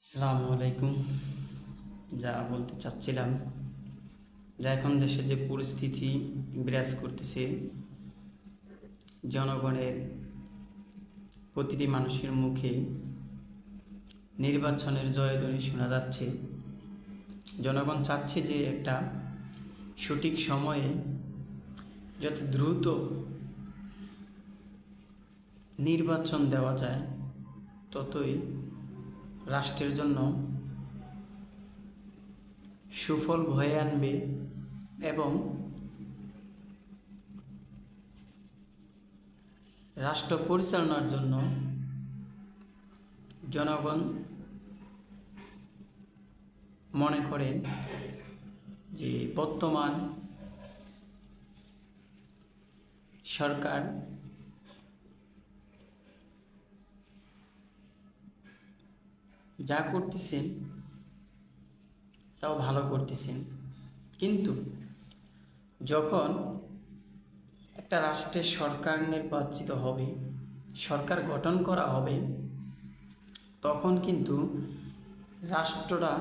আসসালামু আলাইকুম। যা বলতে চাচ্ছিলাম, যা এখন দেশে যে পরিস্থিতি বিরাজ করতেছে, জনগণের প্রতিটি মানুষের মুখে নির্বাচনের জয়ধ্বনি শোনা যাচ্ছে। জনগণ চাচ্ছে যে একটা সঠিক সময়ে যত দ্রুত নির্বাচন দেওয়া যায় ততই রাষ্ট্রের জন্য সুফল বয়ে আনবে এবং রাষ্ট্র পরিচালনার জন্য জনগণ মনে করেন যে বর্তমান সরকার যা করতেছেন তাও ভালো করতেছেন, কিন্তু যখন একটা রাষ্ট্রের সরকার নির্বাচিত হবে, সরকার গঠন করা হবে, তখন কিন্তু রাষ্ট্রটা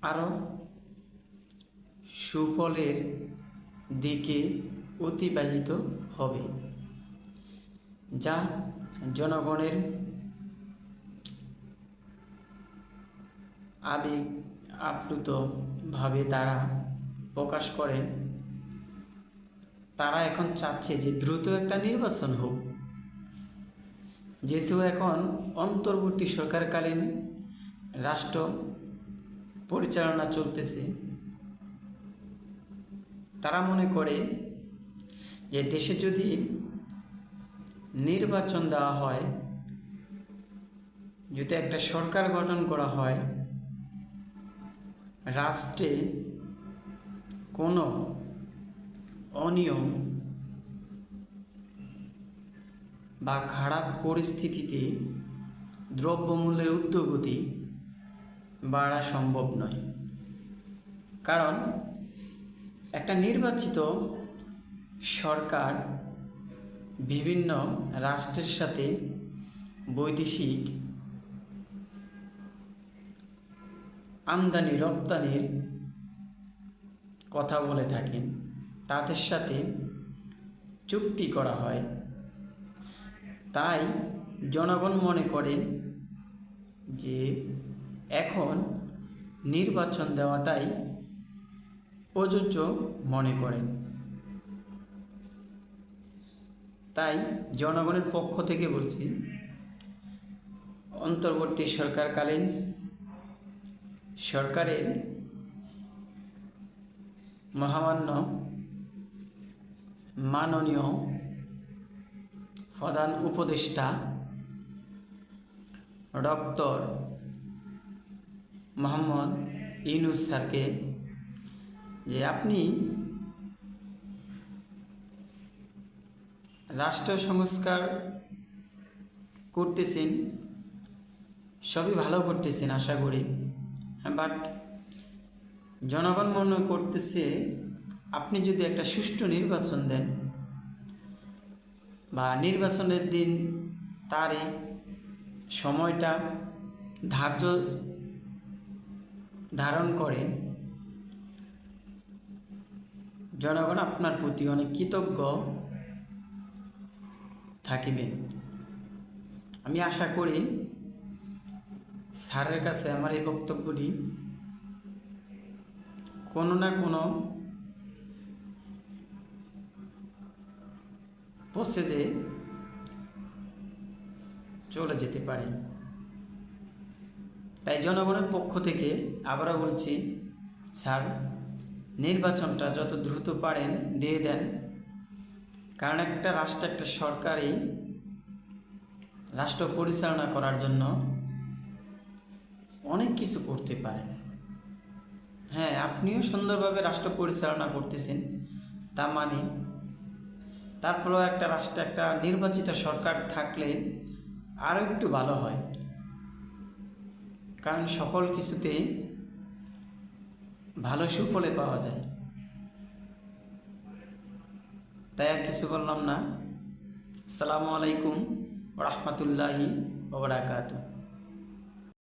আরও সুফলের দিকে অতিবাহিত হবে, যা জনগণের আবেগ আপ্লুতভাবে তারা প্রকাশ করেন। তারা এখন চাচ্ছে যে দ্রুত একটা নির্বাচন হোক, যেহেতু এখন অন্তর্বর্তী সরকারকালীন রাষ্ট্র পরিচালনা চলতেছে। তারা মনে করে যে দেশে যদি নির্বাচন দেওয়া হয়, যদি একটা সরকার গঠন করা হয়, রাষ্ট্রে কোনো অনিয়ম বা খারাপ পরিস্থিতিতে দ্রব্যমূল্যের ঊর্ধ্বগতি বাড়া সম্ভব নয়। কারণ একটা নির্বাচিত সরকার বিভিন্ন রাষ্ট্রের সাথে বৈদেশিক আমদানি রপ্তানির কথা বলে থাকেন, তাদের সাথে চুক্তি করা হয়। তাই জনগণ মনে করেন যে এখন নির্বাচন দেওয়াটাই প্রযোজ্য মনে করেন। তাই জনগণের পক্ষ থেকে বলছি, অন্তর্বর্তী সরকারকালীন সরকারের মহামান্য মাননীয় প্রধান উপদেষ্টা ডক্টর মোহাম্মদ ইউনূস স্যারকে যে আপনি রাষ্ট্র সংস্কার করতেছেন, সবই ভালো করতেছেন আশা করি, বাট জনগণ মনে করতেছে আপনি যদি একটা সুষ্ঠু নির্বাচন দেন বা নির্বাচনের দিন তারিখ সময়টা ধারণ করেন, জনগণ আপনার প্রতি অনেক কৃতজ্ঞ থাকিবেন। আমি আশা করি স্যারের কাছে আমার এই বক্তব্যটি কোনো না কোনো প্রসেসে চলে যেতে পারে। তাই জনগণের পক্ষ থেকে আবারও বলছি, স্যার নির্বাচনটা যত দ্রুত পারেন দিয়ে দেন। কারণ একটা রাষ্ট্র, একটা সরকারই রাষ্ট্র পরিচালনা করার জন্য অনেক কিছু করতে পারেন। হ্যাঁ, আপনিও সুন্দরভাবে রাষ্ট্র পরিচালনা করতেছেন, তা মানে তারপরেও একটা রাষ্ট্রে একটা নির্বাচিত সরকার থাকলে আরও একটু ভালো হয়। কারণ সকল কিছুতে ভালো সুফলে পাওয়া যায়। তাই আর কিছু বললাম না। আসসালামু আলাইকুম ওয়া রাহমাতুল্লাহি ওয়া বারাকাতুহু।